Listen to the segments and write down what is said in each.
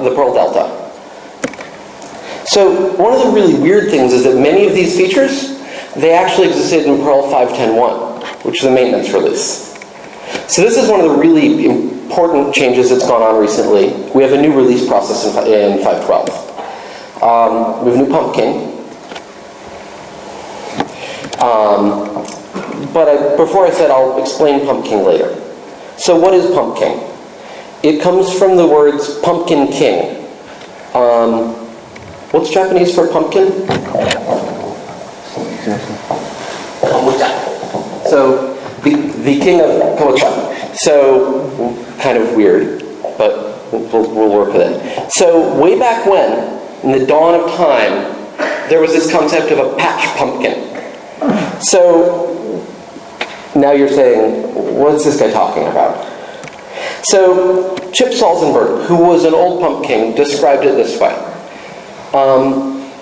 the Perl Delta. So one of the really weird things is that many of these features, they actually existed in Perl 5.10.1, which is a maintenance release. So this is one of the really important changes that's gone on recently. We have a new release process in 5.12. We have new Pumpking. But before I said, I'll explain Pumpking later. So what is Pumpking? It comes from the words Pumpkin King. What's Japanese for pumpkin? Kabocha. So the king of kabocha. So kind of weird, but we'll work with it. So way back when, in the dawn of time, there was this concept of a patch pumpkin. So now you're saying, what's this guy talking about? So Chip Salzenberg, who was an old pumpkin, described it this way.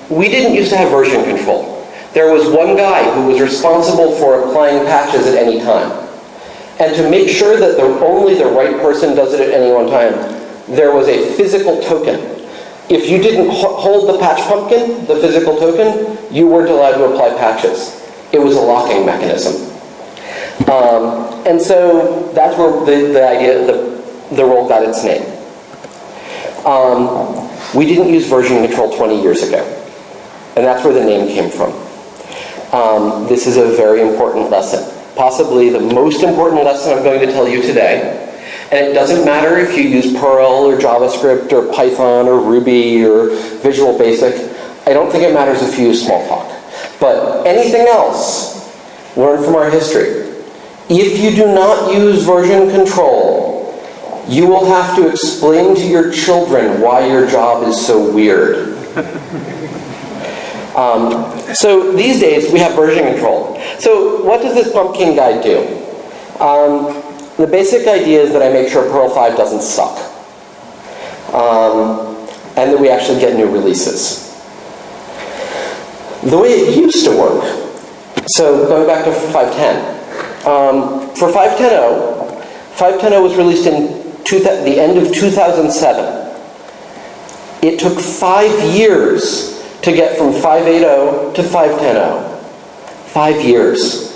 We didn't used to have version control. There was one guy who was responsible for applying patches at any time. And to make sure that only the right person does it at any one time, there was a physical token. If you didn't hold the patch pumpkin, the physical token, you weren't allowed to apply patches. It was a locking mechanism. And so that's where the idea, the role got its name. We didn't use version control 20 years ago. And that's where the name came from. This is a very important lesson. Possibly the most important lesson I'm going to tell you today. And it doesn't matter if you use Perl or JavaScript or Python or Ruby or Visual Basic. I don't think it matters if you use Smalltalk. But anything else, learn from our history. If you do not use version control, you will have to explain to your children why your job is so weird. So these days, we have version control. So what does this Pumpkin guide do? The basic idea is that I make sure Perl5 doesn't suck. And that we actually get new releases. The way it used to work, so going back to 5.10, for 5.10.0 was released in the end of 2007. It took 5 years to get from 5.8.0 to 5.10.0. 5 years.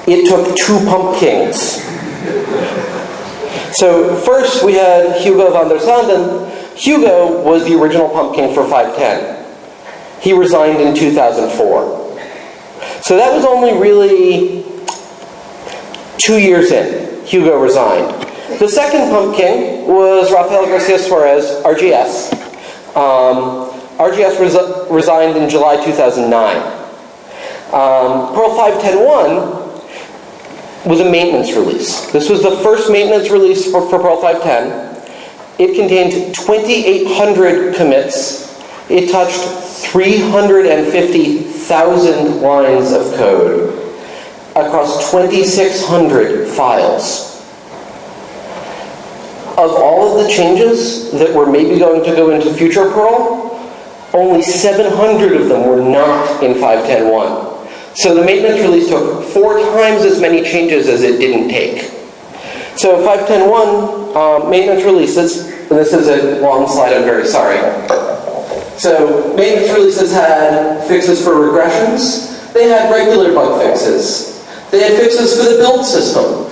It took 2 Pumpkins. So first we had Hugo van der Sanden. Hugo was the original Pumpkin for 5.10. He resigned in 2004. So that was only really 2 years in. Hugo resigned. The second Pumpkin was Rafael Garcia Suarez, RGS. RGS resigned in July 2009. Perl 5.10.1 was a maintenance release. This was the first maintenance release for Perl 5.10. It contained 2,800 commits. It touched 350,000 lines of code across 2,600 files. Of all of the changes that were maybe going to go into future Perl, only 700 of them were not in 5.10.1. So the maintenance release took 4 times as many changes as it didn't take. So 5.10.1 maintenance releases, and this is a long slide, I'm very sorry. So maintenance releases had fixes for regressions. They had regular bug fixes. They had fixes for the build system,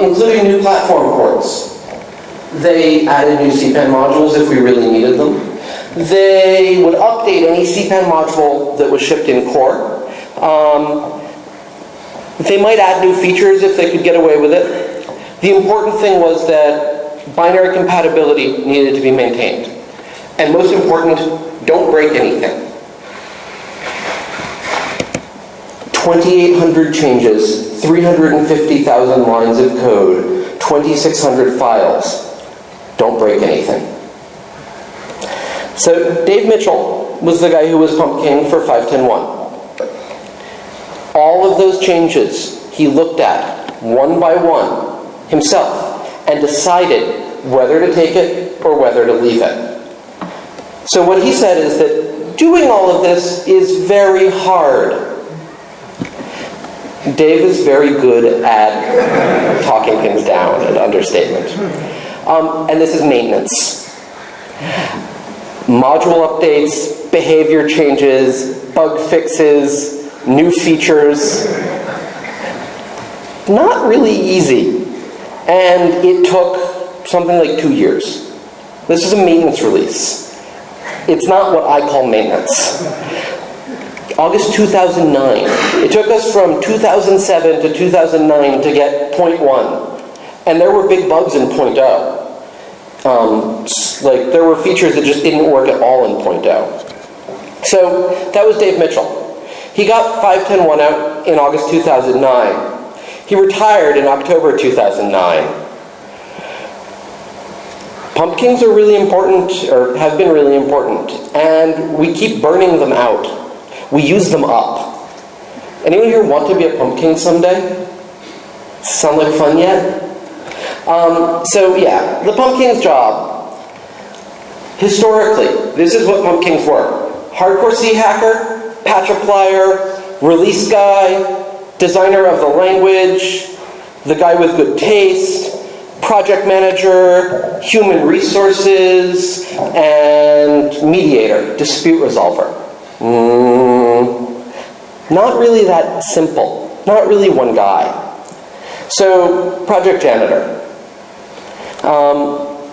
including new platform ports. They added new CPAN modules if we really needed them. They would update any CPAN module that was shipped in core. They might add new features if they could get away with it. The important thing was that binary compatibility needed to be maintained. And most important, don't break anything. 2,800 changes, 350,000 lines of code, 2,600 files. Don't break anything. So Dave Mitchell was the guy who was Pumpking for 5.10.1. All of those changes he looked at one by one himself and decided whether to take it or whether to leave it. So what he said is that doing all of this is very hard. Dave is very good at talking things down, an understatement. And this is maintenance. Module updates, behavior changes, bug fixes, new features. Not really easy. And it took something like 2 years. This is a maintenance release. It's not what I call maintenance. August 2009. It took us from 2007 to 2009 to get 0.1. And there were big bugs in 0.0. Like, there were features that just didn't work at all in 0.0. So, that was Dave Mitchell. He got 5.10.1 out in August 2009. He retired in October 2009. Pumpkins are really important, or have been really important, and we keep burning them out. We use them up. Anyone here want to be a pumpkin someday? Sound like fun yet? So yeah, the pumpkin's job. Historically, this is what pumpkins were. Hardcore C hacker, patch applier, release guy, designer of the language, the guy with good taste, project manager, human resources, and mediator, dispute resolver. Not really that simple. Not really one guy. So, project janitor.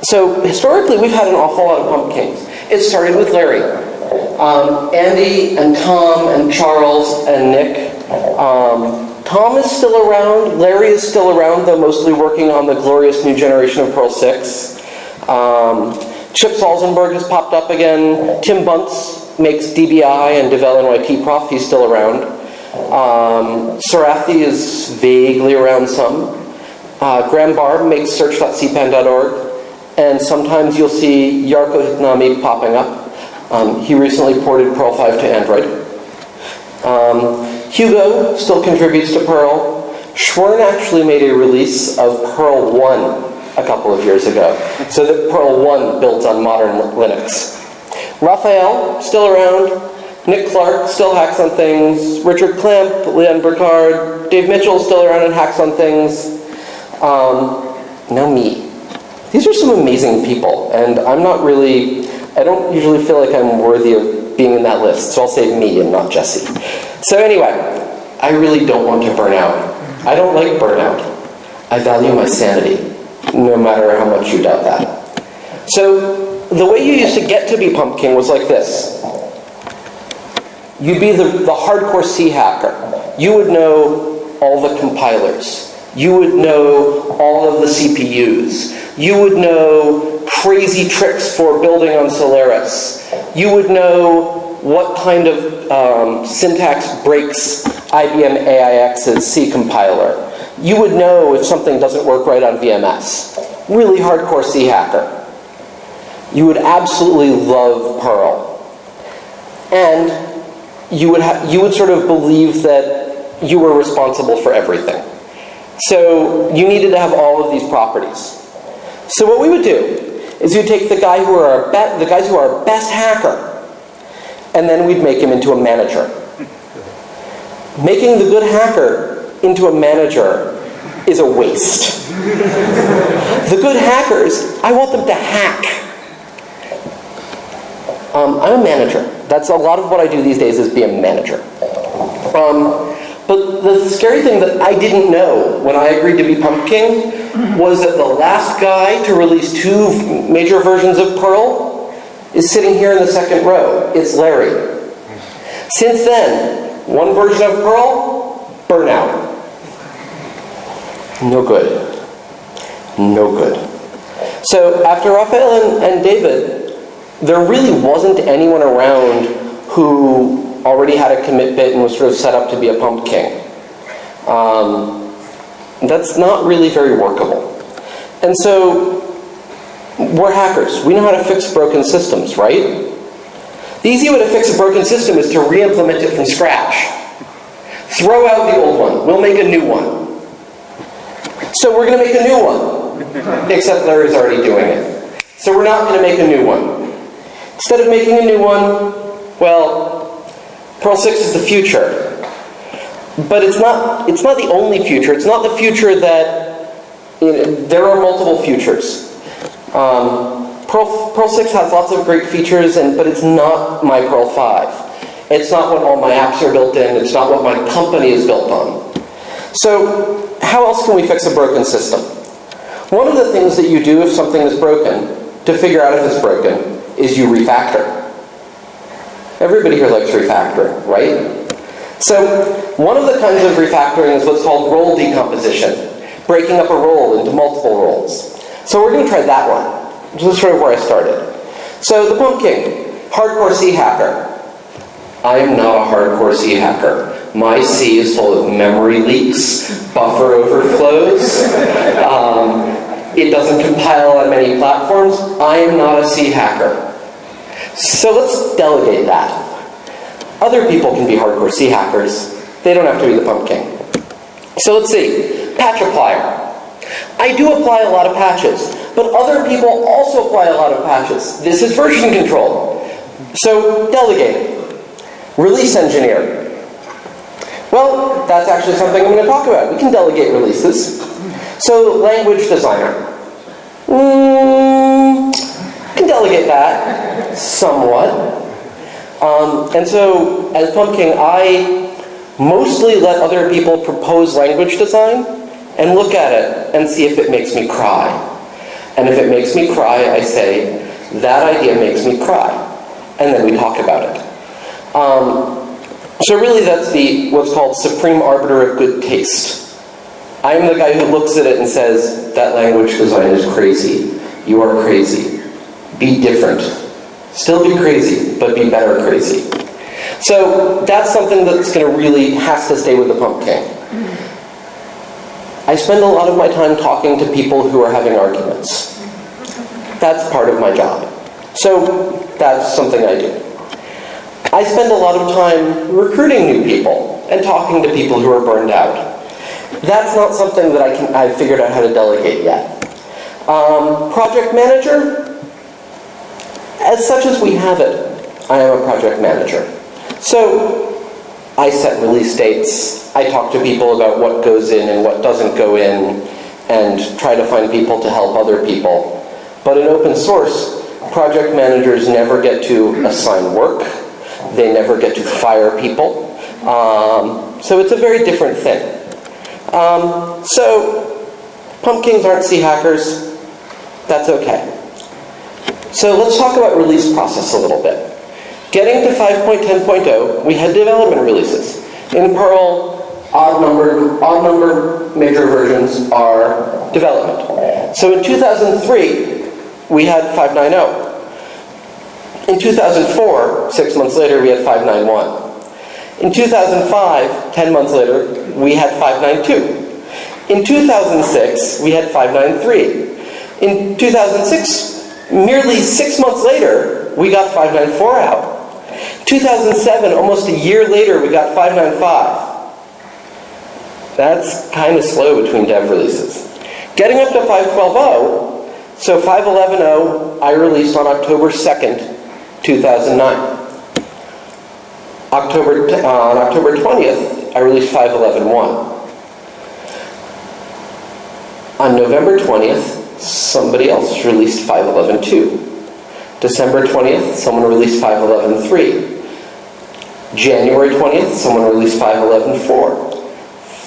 So, historically, we've had an awful lot of pumpkins. It started with Larry. Andy and Tom and Charles and Nick. Tom is still around. Larry is still around, though mostly working on the glorious new generation of Perl 6. Chip Salzenberg has popped up again. Tim Bunce makes DBI and Devel NYP Prof. He's still around. Sarathi is vaguely around some. Graham Barb makes search.cpan.org. And sometimes you'll see Yarko Hitnami popping up. He recently ported Perl5 to Android. Hugo still contributes to Perl. Schwern actually made a release of Perl 1 a couple of years ago, so that Perl 1 builds on modern Linux. Rafael, still around. Nick Clark still hacks on things. Richard Klemp, Leon Brocard, Dave Mitchell still around and hacks on things. Now me. These are some amazing people, and I don't usually feel like I'm worthy of being in that list, so I'll say me and not Jesse. So anyway, I really don't want to burn out. I don't like burnout. I value my sanity, no matter how much you doubt that. So the way you used to get to be Pumpkin was like this. You'd be the hardcore C hacker. You would know all the compilers. You would know all of the CPUs. You would know crazy tricks for building on Solaris. You would know what kind of syntax breaks IBM AIX's C compiler. You would know if something doesn't work right on VMS. Really hardcore C hacker. You would absolutely love Perl. And you would sort of believe that you were responsible for everything. So you needed to have all of these properties. So what we would do is we'd take the guys who are our best hacker, and then we'd make him into a manager. Making the good hacker into a manager is a waste. The good hackers, I want them to hack. I'm a manager. That's a lot of what I do these days is be a manager. But the scary thing that I didn't know when I agreed to be Pumpkin was that the last guy to release 2 major versions of Perl is sitting here in the second row. It's Larry. Since then, 1 version of Perl, burnout. No good. No good. So after Rafael and David, there really wasn't anyone around who already had a commit bit and was sort of set up to be a Pumpkin. That's not really very workable. And so, we're hackers. We know how to fix broken systems, right? The easy way to fix a broken system is to re-implement it from scratch. Throw out the old one. We'll make a new one. So we're going to make a new one. Except Larry's already doing it. So we're not going to make a new one. Instead of making a new one, well, Perl 6 is the future. But it's not the only future. It's not the future that, there are multiple futures. Perl 6 has lots of great features, but it's not my Perl 5. It's not what all my apps are built in. It's not what my company is built on. So how else can we fix a broken system? One of the things that you do if something is broken, to figure out if it's broken, is you refactor. Everybody here likes refactoring, right? So one of the kinds of refactoring is what's called role decomposition, breaking up a role into multiple roles. So we're going to try that one, which is sort of where I started. So the Pumpking, hardcore C hacker. I am not a hardcore C hacker. My C is full of memory leaks, buffer overflows. It doesn't compile on many platforms. I am not a C hacker. So let's delegate that. Other people can be hardcore C hackers. They don't have to be the Pumpking. So let's see. Patch applier. I do apply a lot of patches, but other people also apply a lot of patches. This is version control. So delegate. Release engineer. Well, that's actually something I'm going to talk about. We can delegate releases. So language designer. Can delegate that somewhat. And so as Pumpking, I mostly let other people propose language design and look at it and see if it makes me cry. And if it makes me cry, I say, that idea makes me cry. And then we talk about it. So really that's what's called supreme arbiter of good taste. I'm the guy who looks at it and says, that language design is crazy. You are crazy. Be different. Still be crazy, but be better crazy. So that's something that's going to really has to stay with the Pumpking. I spend a lot of my time talking to people who are having arguments. That's part of my job. So that's something I do. I spend a lot of time recruiting new people and talking to people who are burned out. That's not something that I've figured out how to delegate yet. Project manager, as such as we have it, I am a project manager. So I set release dates. I talk to people about what goes in and what doesn't go in, and try to find people to help other people. But in open source, project managers never get to assign work. They never get to fire people. So it's a very different thing. So Pumpkins aren't C hackers. That's okay. So let's talk about release process a little bit. Getting to 5.10.0, we had development releases. In Perl, odd number major versions are development. So in 2003, we had 5.9.0. In 2004, 6 months later, we had 5.9.1. In 2005, 10 months later, we had 5.9.2. In 2006, we had 5.9.3. In 2006, merely 6 months later, we got 5.9.4 out. 2007, almost a year later, we got 5.9.5. That's kind of slow between dev releases. Getting up to 5.12.0, so 5.11.0, I released on October 2nd, 2009. On October 20th, I released 5.11.1. On November 20th, somebody else released 5.11.2. December 20th, someone released 5.11.3. January 20th, someone released 5.11.4.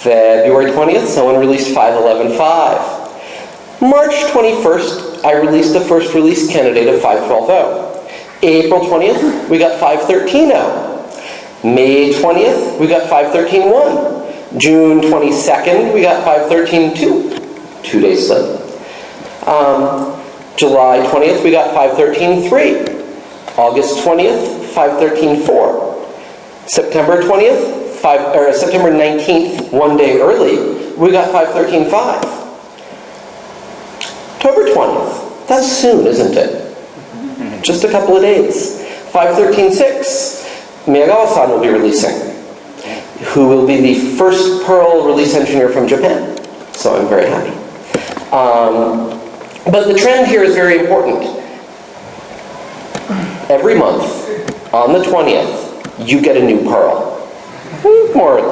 February 20th, someone released 5.11.5. March 21st, I released the first release candidate of 5.12.0. April 20th, we got 5.13.0. May 20th, we got 5.13.1. June 22nd, we got 5.13.2. 2 days late. July 20th, we got 5.13.3. August 20th, 5.13.4. September 20th, September 19th, 1 day early, we got 5.13.5. October 20th, that's soon, isn't it? Just a couple of days. 5.13.6. Miyagawa-san will be releasing, who will be the first Perl release engineer from Japan. So I'm very happy. But the trend here is very important. Every month, on the 20th, you get a new Perl. More or less.